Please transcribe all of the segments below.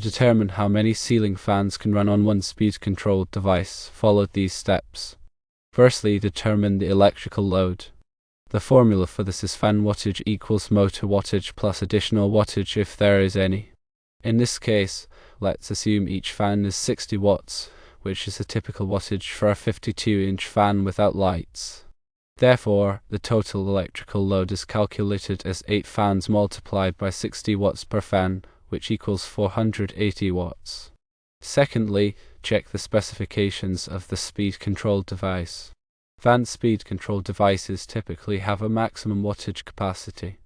determine how many ceiling fans can run on one speed-controlled device, follow these steps. Firstly, determine the electrical load. The formula for this is fan wattage equals motor wattage plus additional wattage if there is any. In this case, let's assume each fan is 60 watts, which is a typical wattage for a 52-inch fan without lights. Therefore, the total electrical load is calculated as 8 fans multiplied by 60 watts per fan, which equals 480 watts. Secondly, check the specifications of the speed-controlled device. Fan speed-controlled devices typically have a maximum wattage capacity.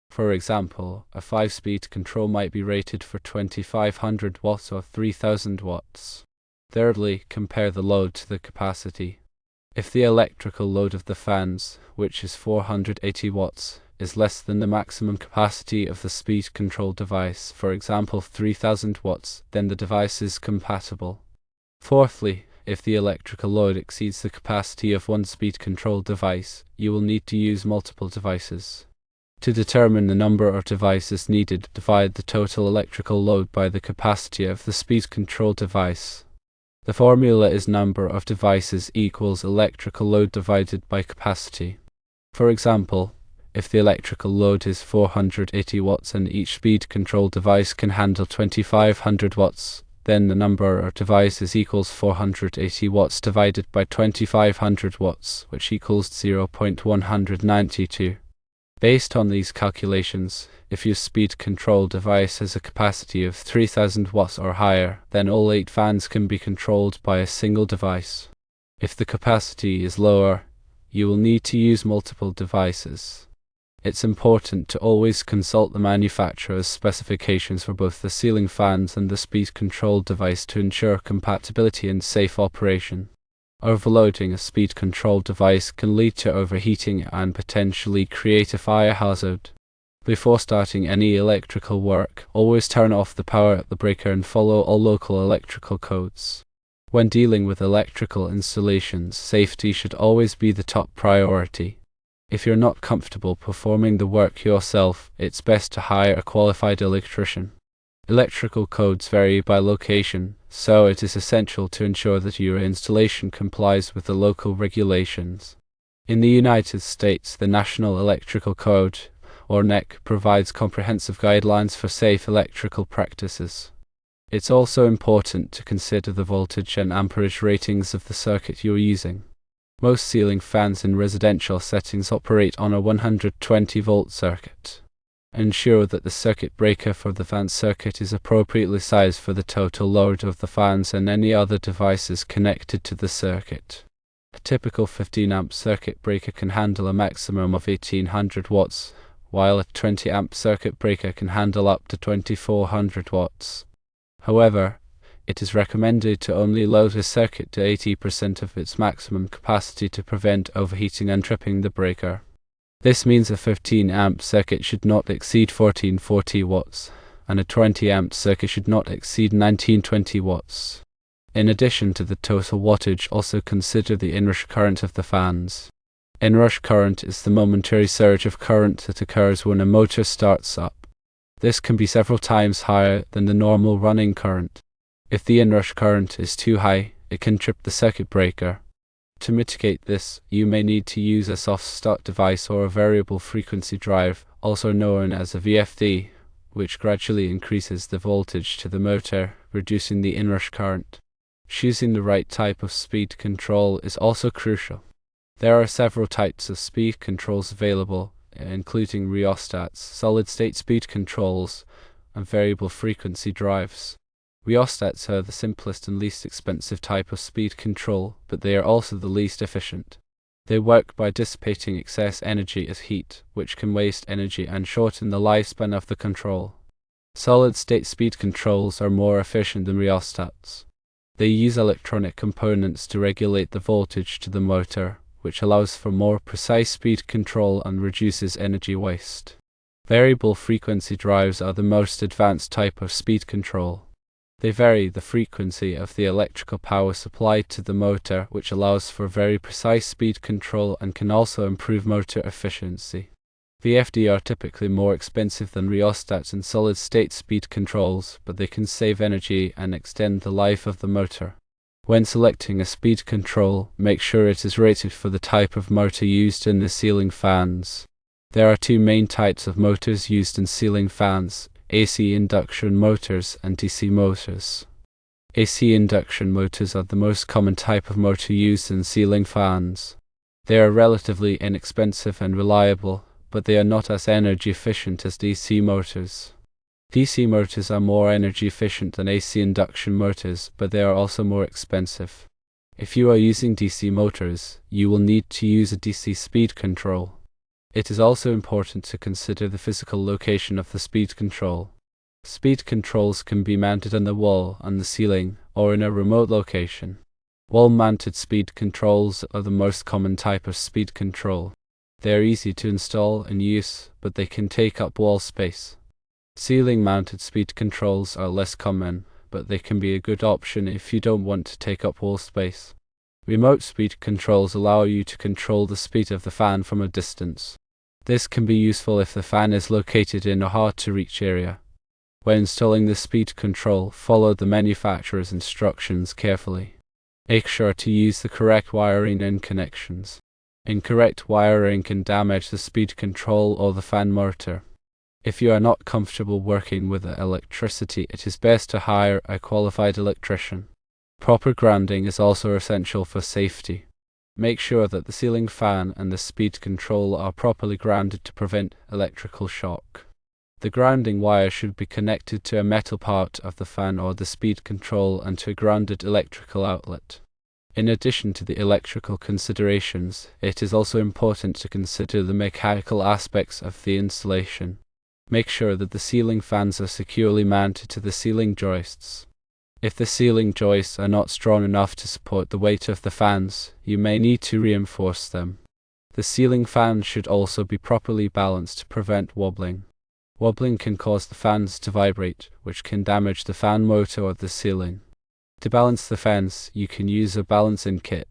For example, a 5-speed control might be rated for 2500 watts or 3000 watts. Thirdly, compare the load to the capacity. If the electrical load of the fans, which is 480 watts, is less than the maximum capacity of the speed control device, for example 3000 watts, then the device is compatible. Fourthly, if the electrical load exceeds the capacity of one speed control device, you will need to use multiple devices. To determine the number of devices needed, divide the total electrical load by the capacity of the speed control device. The formula is number of devices equals electrical load divided by capacity. For example, if the electrical load is 480 watts and each speed control device can handle 2500 watts, then the number of devices equals 480 watts divided by 2500 watts, which equals 0.192. Based on these calculations, if your speed control device has a capacity of 3000 watts or higher, then all 8 fans can be controlled by a single device. If the capacity is lower, you will need to use multiple devices. It's important to always consult the manufacturer's specifications for both the ceiling fans and the speed control device to ensure compatibility and safe operation. Overloading a speed control device can lead to overheating and potentially create a fire hazard. Before starting any electrical work, always turn off the power at the breaker and follow all local electrical codes. When dealing with electrical installations, safety should always be the top priority. If you're not comfortable performing the work yourself, it's best to hire a qualified electrician. Electrical codes vary by location, so it is essential to ensure that your installation complies with the local regulations. In the United States, the National Electrical Code, or NEC, provides comprehensive guidelines for safe electrical practices. It's also important to consider the voltage and amperage ratings of the circuit you're using. Most ceiling fans in residential settings operate on a 120-volt circuit. Ensure that the circuit breaker for the fan circuit is appropriately sized for the total load of the fans and any other devices connected to the circuit. A typical 15-amp circuit breaker can handle a maximum of 1800 watts, while a 20-amp circuit breaker can handle up to 2400 watts. However, it is recommended to only load a circuit to 80% of its maximum capacity to prevent overheating and tripping the breaker. This means a 15-amp circuit should not exceed 1440 watts, and a 20-amp circuit should not exceed 1920 watts. In addition to the total wattage, also consider the inrush current of the fans. Inrush current is the momentary surge of current that occurs when a motor starts up. This can be several times higher than the normal running current. If the inrush current is too high, it can trip the circuit breaker. To mitigate this, you may need to use a soft start device or a variable frequency drive, also known as a VFD, which gradually increases the voltage to the motor, reducing the inrush current. Choosing the right type of speed control is also crucial. There are several types of speed controls available, including rheostats, solid-state speed controls, and variable frequency drives. Rheostats are the simplest and least expensive type of speed control, but they are also the least efficient. They work by dissipating excess energy as heat, which can waste energy and shorten the lifespan of the control. Solid-state speed controls are more efficient than rheostats. They use electronic components to regulate the voltage to the motor, which allows for more precise speed control and reduces energy waste. Variable frequency drives are the most advanced type of speed control. They vary the frequency of the electrical power supplied to the motor, which allows for very precise speed control and can also improve motor efficiency. VFD are typically more expensive than rheostats and solid-state speed controls, but they can save energy and extend the life of the motor. When selecting a speed control, make sure it is rated for the type of motor used in the ceiling fans. There are two main types of motors used in ceiling fans: AC induction motors and DC motors. AC induction motors are the most common type of motor used in ceiling fans. They are relatively inexpensive and reliable, but they are not as energy efficient as DC motors. DC motors are more energy efficient than AC induction motors, but they are also more expensive. If you are using DC motors, you will need to use a DC speed control. It is also important to consider the physical location of the speed control. Speed controls can be mounted on the wall, on the ceiling, or in a remote location. Wall-mounted speed controls are the most common type of speed control. They are easy to install and use, but they can take up wall space. Ceiling-mounted speed controls are less common, but they can be a good option if you don't want to take up wall space. Remote speed controls allow you to control the speed of the fan from a distance. This can be useful if the fan is located in a hard-to-reach area. When installing the speed control, follow the manufacturer's instructions carefully. Make sure to use the correct wiring and connections. Incorrect wiring can damage the speed control or the fan motor. If you are not comfortable working with electricity, it is best to hire a qualified electrician. Proper grounding is also essential for safety. Make sure that the ceiling fan and the speed control are properly grounded to prevent electrical shock. The grounding wire should be connected to a metal part of the fan or the speed control and to a grounded electrical outlet. In addition to the electrical considerations, it is also important to consider the mechanical aspects of the installation. Make sure that the ceiling fans are securely mounted to the ceiling joists. If the ceiling joists are not strong enough to support the weight of the fans, you may need to reinforce them. The ceiling fan should also be properly balanced to prevent wobbling. Wobbling can cause the fans to vibrate, which can damage the fan motor or the ceiling. To balance the fans, you can use a balancing kit.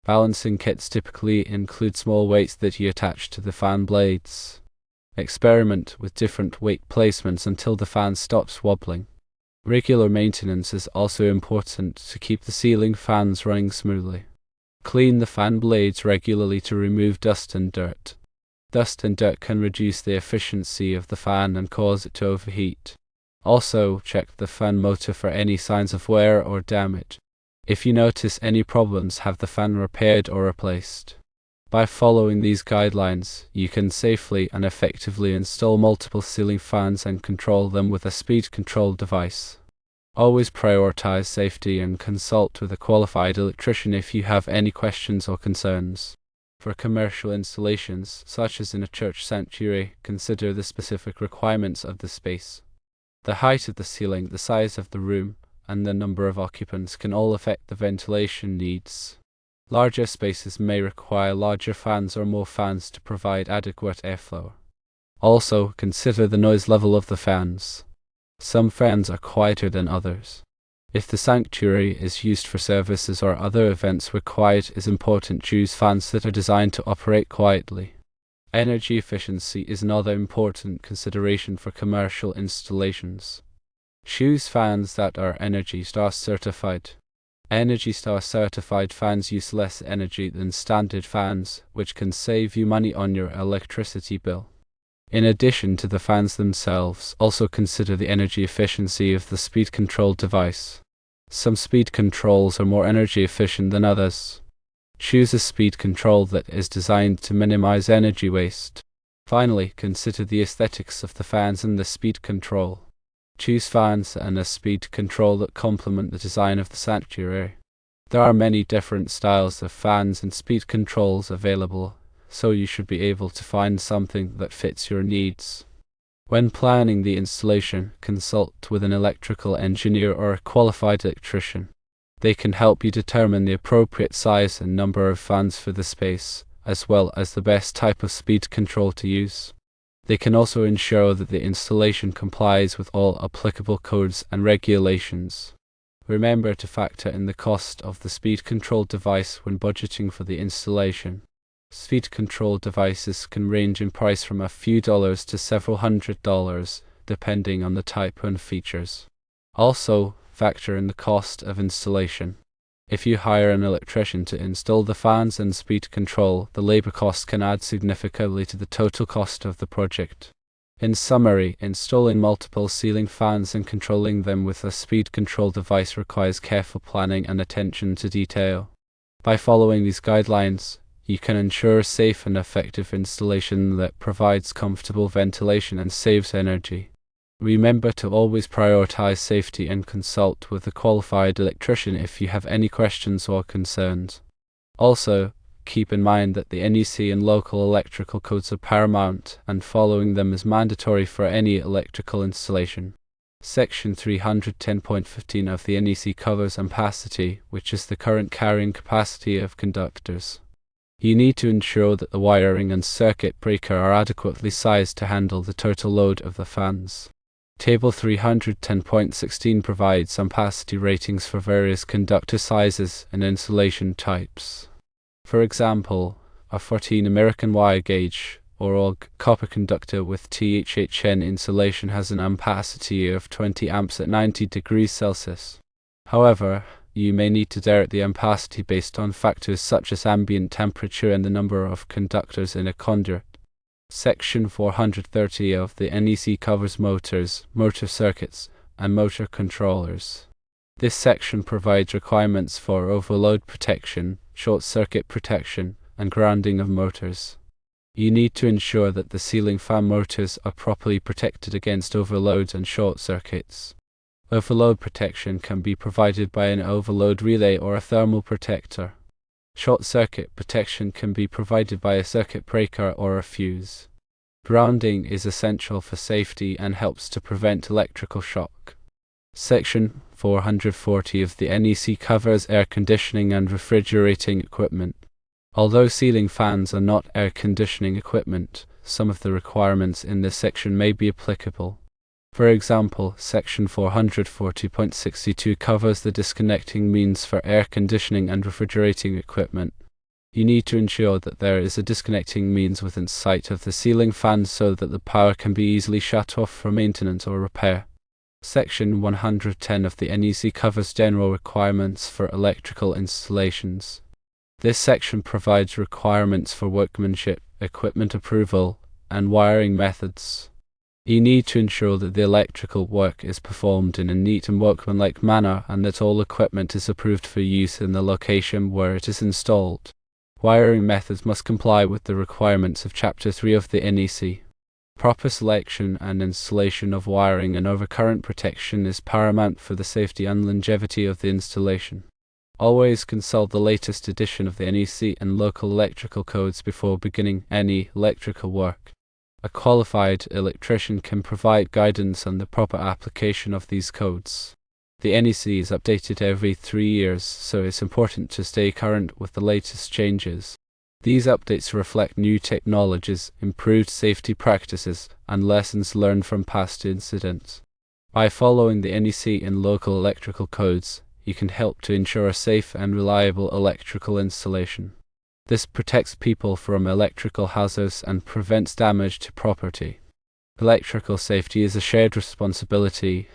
Balancing kits typically include small weights that you attach to the fan blades. Experiment with different weight placements until the fan stops wobbling. Regular maintenance is also important to keep the ceiling fans running smoothly. Clean the fan blades regularly to remove dust and dirt. Dust and dirt can reduce the efficiency of the fan and cause it to overheat. Also, check the fan motor for any signs of wear or damage. If you notice any problems, have the fan repaired or replaced. By following these guidelines, you can safely and effectively install multiple ceiling fans and control them with a speed control device. Always prioritize safety and consult with a qualified electrician if you have any questions or concerns. For commercial installations, such as in a church sanctuary, consider the specific requirements of the space. The height of the ceiling, the size of the room, and the number of occupants can all affect the ventilation needs. Larger spaces may require larger fans or more fans to provide adequate airflow. Also, consider the noise level of the fans. Some fans are quieter than others. If the sanctuary is used for services or other events where quiet is important, choose fans that are designed to operate quietly. Energy efficiency is another important consideration for commercial installations. Choose fans that are ENERGY STAR certified. ENERGY STAR certified fans use less energy than standard fans, which can save you money on your electricity bill. In addition to the fans themselves, also consider the energy efficiency of the speed control device. Some speed controls are more energy efficient than others. Choose a speed control that is designed to minimize energy waste. Finally, consider the aesthetics of the fans and the speed control. Choose fans and a speed control that complement the design of the sanctuary. There are many different styles of fans and speed controls available, so you should be able to find something that fits your needs. When planning the installation, consult with an electrical engineer or a qualified electrician. They can help you determine the appropriate size and number of fans for the space, as well as the best type of speed control to use. They can also ensure that the installation complies with all applicable codes and regulations. Remember to factor in the cost of the speed control device when budgeting for the installation. Speed control devices can range in price from a few dollars to several $100s, depending on the type and features. Also, factor in the cost of installation. If you hire an electrician to install the fans and speed control, the labor cost can add significantly to the total cost of the project. In summary, installing multiple ceiling fans and controlling them with a speed control device requires careful planning and attention to detail. By following these guidelines, you can ensure a safe and effective installation that provides comfortable ventilation and saves energy. Remember to always prioritize safety and consult with a qualified electrician if you have any questions or concerns. Also, keep in mind that the NEC and local electrical codes are paramount, and following them is mandatory for any electrical installation. Section 310.15 of the NEC covers ampacity, which is the current carrying capacity of conductors. You need to ensure that the wiring and circuit breaker are adequately sized to handle the total load of the fans. Table 310.16 provides ampacity ratings for various conductor sizes and insulation types. For example, a 14 American wire gauge or AUG copper conductor with THHN insulation has an ampacity of 20 amps at 90 degrees Celsius. However, you may need to direct the ampacity based on factors such as ambient temperature and the number of conductors in a conduit. Section 430 of the NEC covers motors, motor circuits, and motor controllers. This section provides requirements for overload protection, short circuit protection, and grounding of motors. You need to ensure that the ceiling fan motors are properly protected against overloads and short circuits. Overload protection can be provided by an overload relay or a thermal protector. Short circuit protection can be provided by a circuit breaker or a fuse. Grounding is essential for safety and helps to prevent electrical shock. Section 440 of the NEC covers air conditioning and refrigerating equipment. Although ceiling fans are not air conditioning equipment, some of the requirements in this section may be applicable. For example, Section 440.62 covers the disconnecting means for air conditioning and refrigerating equipment. You need to ensure that there is a disconnecting means within sight of the ceiling fan so that the power can be easily shut off for maintenance or repair. Section 110 of the NEC covers general requirements for electrical installations. This section provides requirements for workmanship, equipment approval, and wiring methods. You need to ensure that the electrical work is performed in a neat and workmanlike manner and that all equipment is approved for use in the location where it is installed. Wiring methods must comply with the requirements of Chapter 3 of the NEC. Proper selection and installation of wiring and overcurrent protection is paramount for the safety and longevity of the installation. Always consult the latest edition of the NEC and local electrical codes before beginning any electrical work. A qualified electrician can provide guidance on the proper application of these codes. The NEC is updated every 3 years, so it's important to stay current with the latest changes. These updates reflect new technologies, improved safety practices, and lessons learned from past incidents. By following the NEC and local electrical codes, you can help to ensure a safe and reliable electrical installation. This protects people from electrical hazards and prevents damage to property. Electrical safety is a shared responsibility,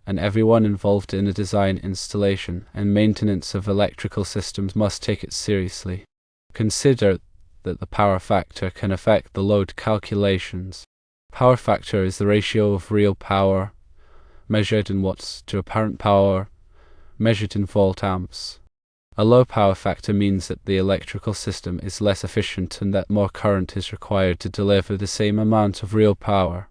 and everyone involved in the design, installation, and maintenance of electrical systems must take it seriously. Consider that the power factor can affect the load calculations. Power factor is the ratio of real power, measured in watts, to apparent power, measured in volt amps. A low power factor means that the electrical system is less efficient and that more current is required to deliver the same amount of real power.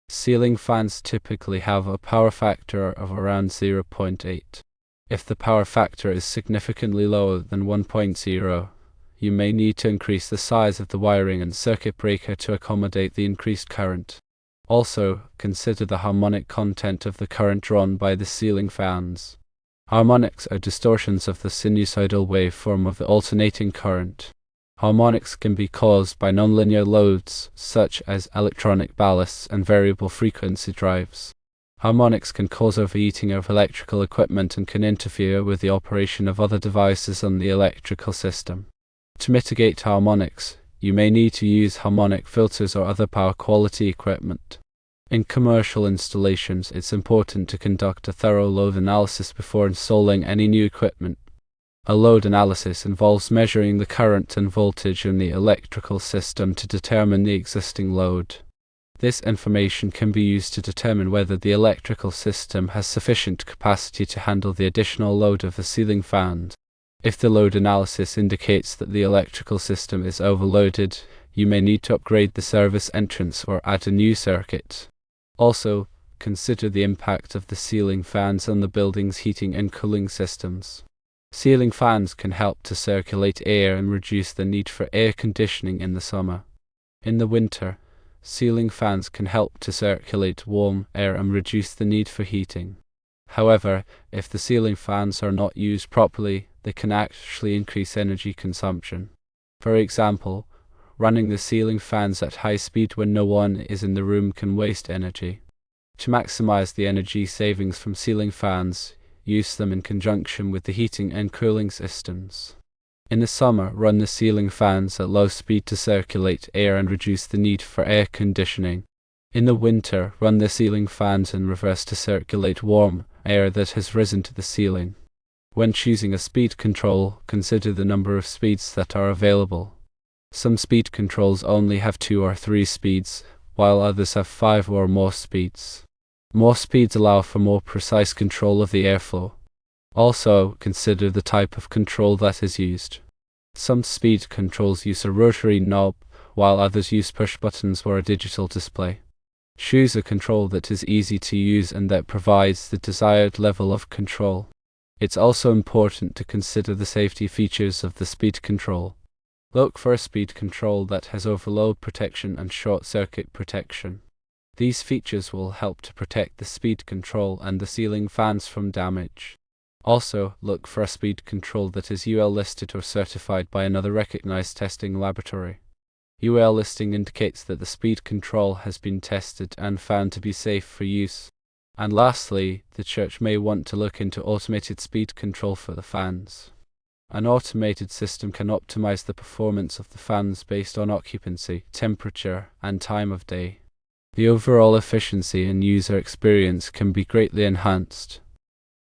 Ceiling fans typically have a power factor of around 0.8. If the power factor is significantly lower than 1.0, you may need to increase the size of the wiring and circuit breaker to accommodate the increased current. Also, consider the harmonic content of the current drawn by the ceiling fans. Harmonics are distortions of the sinusoidal waveform of the alternating current. Harmonics can be caused by nonlinear loads, such as electronic ballasts and variable frequency drives. Harmonics can cause overheating of electrical equipment and can interfere with the operation of other devices on the electrical system. To mitigate harmonics, you may need to use harmonic filters or other power quality equipment. In commercial installations, it's important to conduct a thorough load analysis before installing any new equipment. A load analysis involves measuring the current and voltage in the electrical system to determine the existing load. This information can be used to determine whether the electrical system has sufficient capacity to handle the additional load of the ceiling fans. If the load analysis indicates that the electrical system is overloaded, you may need to upgrade the service entrance or add a new circuit. Also, consider the impact of the ceiling fans on the building's heating and cooling systems. Ceiling fans can help to circulate air and reduce the need for air conditioning in the summer. In the winter, ceiling fans can help to circulate warm air and reduce the need for heating. However, if the ceiling fans are not used properly, they can actually increase energy consumption. For example, running the ceiling fans at high speed when no one is in the room can waste energy. To maximize the energy savings from ceiling fans, use them in conjunction with the heating and cooling systems. In the summer, run the ceiling fans at low speed to circulate air and reduce the need for air conditioning. In the winter, run the ceiling fans in reverse to circulate warm air that has risen to the ceiling. When choosing a speed control, consider the number of speeds that are available. Some speed controls only have 2 or 3 speeds, while others have 5 or more speeds. More speeds allow for more precise control of the airflow. Also, consider the type of control that is used. Some speed controls use a rotary knob, while others use push buttons or a digital display. Choose a control that is easy to use and that provides the desired level of control. It's also important to consider the safety features of the speed control. Look for a speed control that has overload protection and short circuit protection. These features will help to protect the speed control and the ceiling fans from damage. Also, look for a speed control that is UL listed or certified by another recognized testing laboratory. UL listing indicates that the speed control has been tested and found to be safe for use. And lastly, the church may want to look into automated speed control for the fans. An automated system can optimize the performance of the fans based on occupancy, temperature, and time of day. The overall efficiency and user experience can be greatly enhanced.